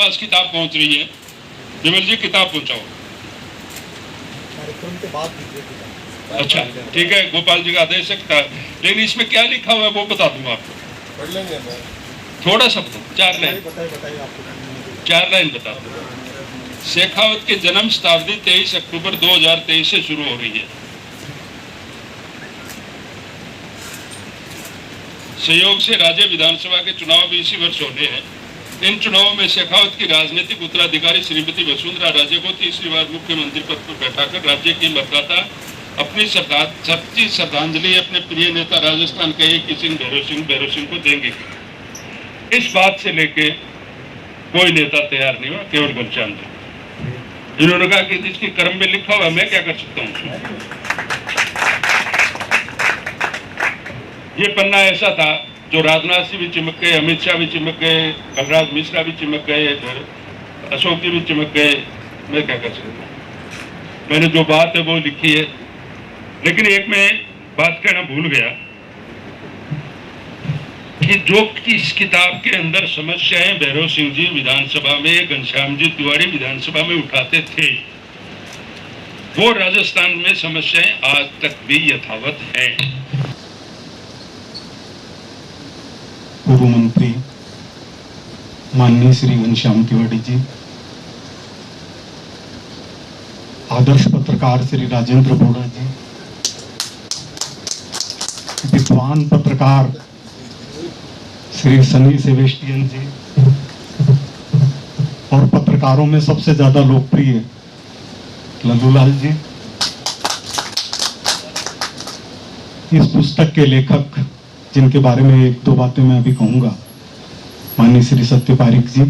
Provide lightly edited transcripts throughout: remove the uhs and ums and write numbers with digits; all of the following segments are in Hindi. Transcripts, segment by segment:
पास किताब पहुंच रही है। विमल जी किताब पहुंचाओ। कार्यक्रम के बाद दीजिए किताब। अच्छा ठीक है, गोपाल जी का आदेश है, लेकिन इसमें क्या लिखा हुआ है वो बता दूंगा आपको। पढ़ लेंगे मैं। थोड़ा सा बताओ, 4 लाइन, बताइए आपको। 4 लाइन बता दो। शेखावत की जन्म शताब्दी 23 अक्टूबर 2023 से शुरू हो रही है। संयोग से राज्य विधानसभा के चुनाव भी इसी वर्ष होने हैं। इन चुनावों में शेखावत की राजनीतिक उत्तराधिकारी श्रीमती वसुंधरा राजे को तीसरी बार मुख्यमंत्री पद पर बैठाकर राज्य की मतदाता अपनी सच्ची श्रद्धांजलि अपने प्रिय नेता राजस्थान के एक सिंह भैरव सिंह को देंगे। इस बात से लेके कोई नेता तैयार नहीं हुआ, केवल घनश्याम जी। इन्होंने कहा कि जिसकी कर्म में लिखा हुआ मैं क्या कर सकता हूँ। ये पन्ना ऐसा था जो राजनाथ सिंह भी चिमक गए, अमित शाह भी चिमक गए, कलराज मिश्रा भी चिमक गए, अशोक जी भी चिमक गए, मैं क्या कर सकता हूँ। मैंने जो बात है वो लिखी है, लेकिन एक मैं बात कहना भूल गया कि जो इस किताब के अंदर समस्याएं भैरव सिंह जी विधानसभा में, घनश्याम जी तिवारी विधानसभा में उठाते थे, वो राजस्थान में समस्याएं आज तक भी यथावत हैं। पूर्व मंत्री माननीय श्री घनश्याम तिवारी जी, आदर्श पत्रकार श्री राजेंद्र बोड़ा जी, विद्वान पत्रकार श्री सनी सेबेस्टियन जी, और पत्रकारों में सबसे ज्यादा लोकप्रिय लल्लूलाल जी, इस पुस्तक के लेखक जिनके बारे में 1-2 बातें मैं अभी कहूंगा, माननीय श्री सत्य पारीक जी,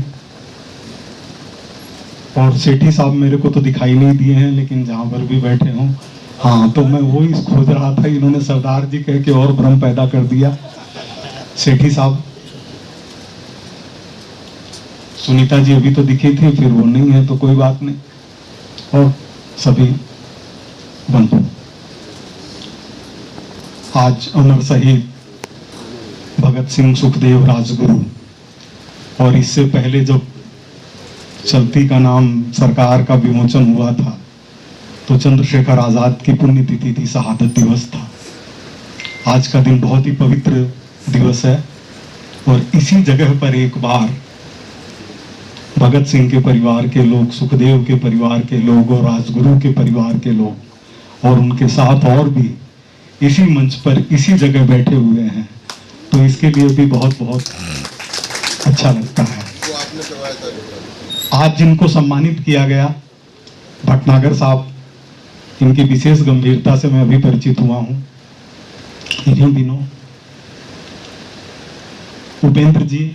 और सेठी साहब मेरे को तो दिखाई नहीं दिए हैं, लेकिन जहां पर भी बैठे हों, हाँ तो मैं वो ही खोज रहा था, इन्होंने सरदार जी कह के और भ्रम पैदा कर दिया। सेठी साहब, सुनीता जी अभी तो दिखी थी, फिर वो नहीं है तो कोई बात नहीं, और सभी बंधु। आज अमर शहीद भगत सिंह सुखदेव राजगुरु, और इससे पहले जब चलती का नाम सरकार का विमोचन हुआ था तो चंद्रशेखर आजाद की पुण्यतिथि थी, शहादत दिवस था। आज का दिन बहुत ही पवित्र दिवस है, और इसी जगह पर एक बार भगत सिंह के परिवार के लोग, सुखदेव के परिवार के लोग और राजगुरु के परिवार के लोग और उनके साथ और भी इसी मंच पर इसी जगह बैठे हुए हैं, तो इसके लिए भी बहुत बहुत अच्छा लगता है। आज जिनको सम्मानित किया गया, भटनागर साहब, इनकी विशेष गंभीरता से मैं अभी परिचित हुआ हूं इन्हीं दिनों। उपेंद्र जी,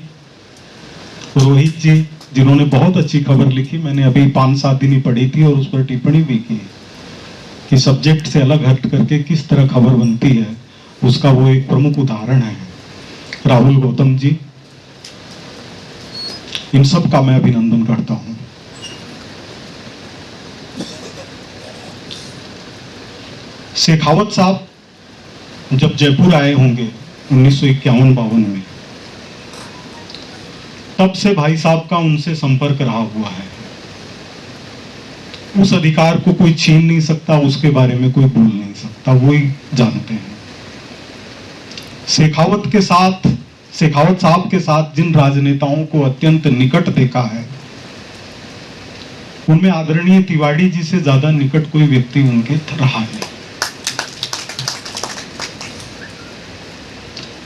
रोहित जी, जिन्होंने बहुत अच्छी खबर लिखी, मैंने अभी 5-7 दिन ही पढ़ी थी और उस पर टिप्पणी भी की कि सब्जेक्ट से अलग हट करके किस तरह खबर बनती है, उसका वो एक प्रमुख उदाहरण है। राहुल गौतम जी, इन सब का मैं अभिनंदन करता हूं। शेखावत साहब जब जयपुर आए होंगे 1951-52 में, तब से भाई साहब का उनसे संपर्क रहा हुआ है। उस अधिकार को कोई छीन नहीं सकता, उसके बारे में कोई बोल नहीं सकता, वो ही जानते हैं। शेखावत साहब के साथ जिन राजनेताओं को अत्यंत निकट देखा है, उनमें आदरणीय तिवारी जी से ज्यादा निकट कोई व्यक्ति उनके रहा है।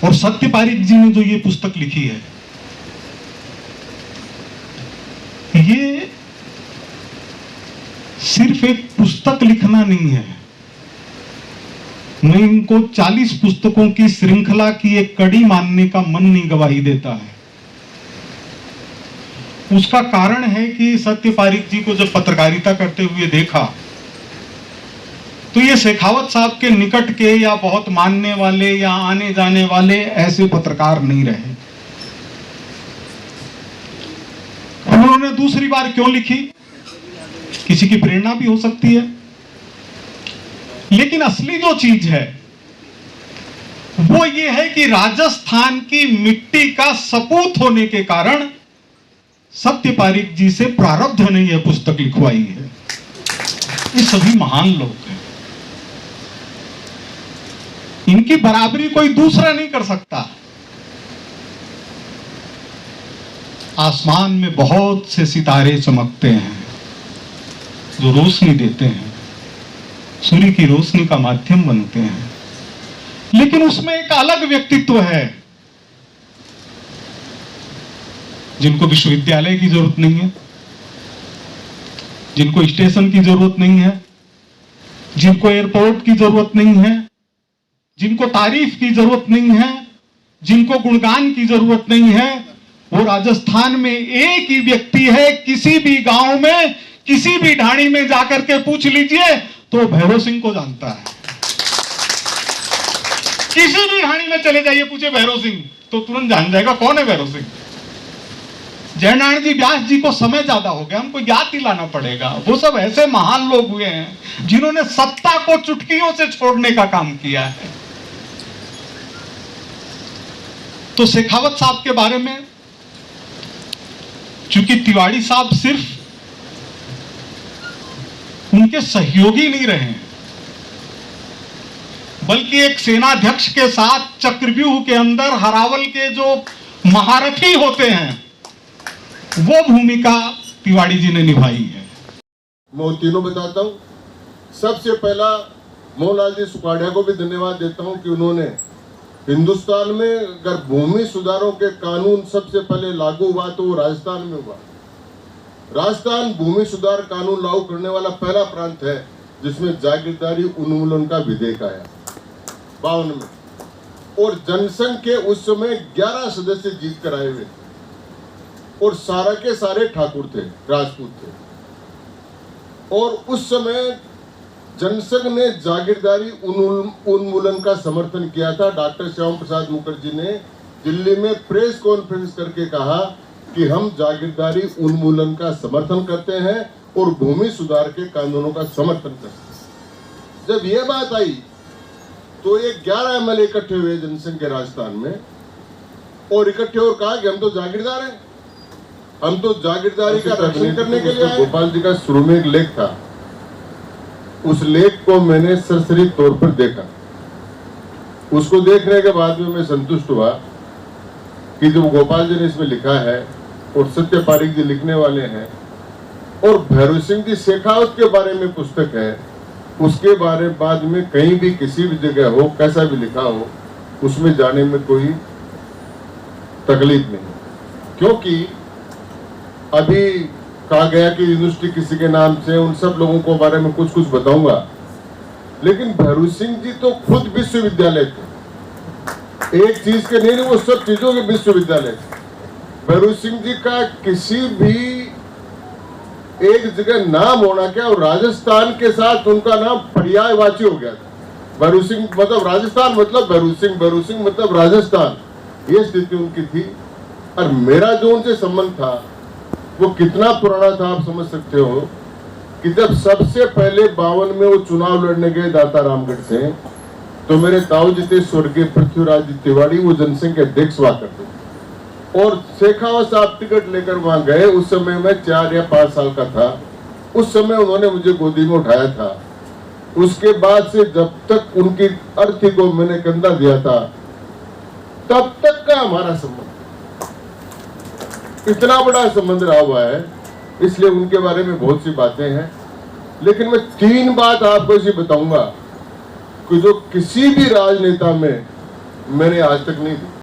और सत्य पारीक जी ने जो ये पुस्तक लिखी है, ये सिर्फ एक पुस्तक लिखना नहीं है, मैं इनको 40 पुस्तकों की श्रृंखला की एक कड़ी मानने का मन नहीं गवाही देता है। उसका कारण है कि सत्य पारीक जी को जब पत्रकारिता करते हुए देखा, तो ये शेखावत साहब के निकट के या बहुत मानने वाले या आने जाने वाले ऐसे पत्रकार नहीं रहे। उन्होंने दूसरी बार क्यों लिखी, किसी की प्रेरणा भी हो सकती है, लेकिन असली जो चीज है वो ये है कि राजस्थान की मिट्टी का सपूत होने के कारण सत्य पारीख जी से प्रारब्ध ने यह पुस्तक लिखवाई है। ये सभी महान लोग हैं, इनकी बराबरी कोई दूसरा नहीं कर सकता। आसमान में बहुत से सितारे चमकते हैं जो रोशनी देते हैं, सूर्य की रोशनी का माध्यम बनते हैं, लेकिन उसमें एक अलग व्यक्तित्व है जिनको विश्वविद्यालय की जरूरत नहीं है, जिनको स्टेशन की जरूरत नहीं है, जिनको एयरपोर्ट की जरूरत नहीं है, जिनको तारीफ की जरूरत नहीं है, जिनको गुणगान की जरूरत नहीं है। वो राजस्थान में एक ही व्यक्ति है, किसी भी गांव में, किसी भी ढाणी में जाकर के पूछ लीजिए तो भैरव सिंह को जानता है। किसी भी ढाणी में चले जाइए, पूछे भैरव सिंह तो तुरंत जान जाएगा कौन है भैरव सिंह। जयनारायण जी व्यास जी को समय ज्यादा हो गया, हमको याद दिलाना पड़ेगा। वो सब ऐसे महान लोग हुए हैं जिन्होंने सत्ता को चुटकियों से छोड़ने का काम किया है। तो शेखावत साहब के बारे में, चूंकि तिवारी साहब सिर्फ उनके सहयोगी नहीं रहे हैं, बल्कि एक सेनाध्यक्ष के साथ चक्रव्यूह के अंदर हरावल के जो महारथी होते हैं, वो भूमिका तिवारी जी ने निभाई है। मैं तीनों बताता हूँ। सबसे पहला मोहनलाल जी सुखाड़िया को भी धन्यवाद देता हूँ कि उन्होंने हिंदुस्तान में अगर भूमि सुधारों के कानून सबसे पहले लागू हुआ तो वो राजस्थान में हुआ। राजस्थान भूमि सुधार कानून लागू करने वाला पहला प्रांत है जिसमें जागीरदारी उन्मूलन का विधेयक आया 52 में, और जनसंघ के उस समय 11 सदस्य जीत कर आए हुए और सारा के सारे ठाकुर थे, राजपूत थे। और उस समय जनसंघ ने जागीरदारी उन्मूलन का समर्थन किया था। डॉक्टर श्याम प्रसाद मुखर्जी ने दिल्ली में प्रेस कॉन्फ्रेंस करके कहा कि हम जागीरदारी उन्मूलन का समर्थन करते हैं और भूमि सुधार के कानूनों का समर्थन करते हैं। जब यह बात आई तो ये 11 एमएलए इकट्ठे हुए जनसंघ के राजस्थान में और इकट्ठे और कहा कि हम तो जागीरदार हैं, हम तो जागीरदारी का रक्षण करने के लिए। गोपाल जी का शुरू में एक लेख था, उस लेख को मैंने सरसरी तौर पर देखा। उसको देखने के बाद में मैं संतुष्ट हुआ कि जो गोपाल जी ने इसमें लिखा है और सत्य पारीख जी लिखने वाले हैं और भैरव सिंह जी शेखावत के बारे में पुस्तक है, उसके बारे बाद में कहीं भी किसी भी जगह हो, कैसा भी लिखा हो, उसमें जाने में कोई तकलीफ नहीं। क्योंकि अभी कहा गया कि यूनिवर्सिटी किसी के नाम से, उन सब लोगों को बारे में कुछ कुछ बताऊंगा, लेकिन भैरव सिंह जी तो खुद विश्वविद्यालय थे। एक चीज के नहीं, वो सब चीजों के विश्वविद्यालय थे। भैरव सिंह जी का किसी भी एक जगह नाम होना क्या, और राजस्थान के साथ उनका नाम पर्यायवाची हो गया था। भैरव सिंह मतलब राजस्थान, मतलब भैरव सिंह मतलब राजस्थान, ये स्थिति उनकी थी। और मेरा जो उनसे संबंध था वो कितना पुराना था आप समझ सकते हो कि जब सबसे पहले 52 में वो चुनाव लड़ने गए दाता रामगढ़ से, तो मेरे ताऊ जी थे स्वर्गीय पृथ्वीराज तिवारी, वो जनसंघ के अध्यक्ष हुआ करते थे। और शेखावत साहब टिकट लेकर वहां गए, उस समय मैं 4 या 5 साल का था। उस समय उन्होंने मुझे गोदी में उठाया था। उसके बाद से जब तक उनकी अर्थी को मैंने कंधा दिया था, तब तक का हमारा संबंध, इतना बड़ा संबंध रहा हुआ है। इसलिए उनके बारे में बहुत सी बातें हैं, लेकिन मैं 3 बात आपको ऐसी बताऊंगा कि जो किसी भी राजनेता में मैंने आज तक नहीं दी।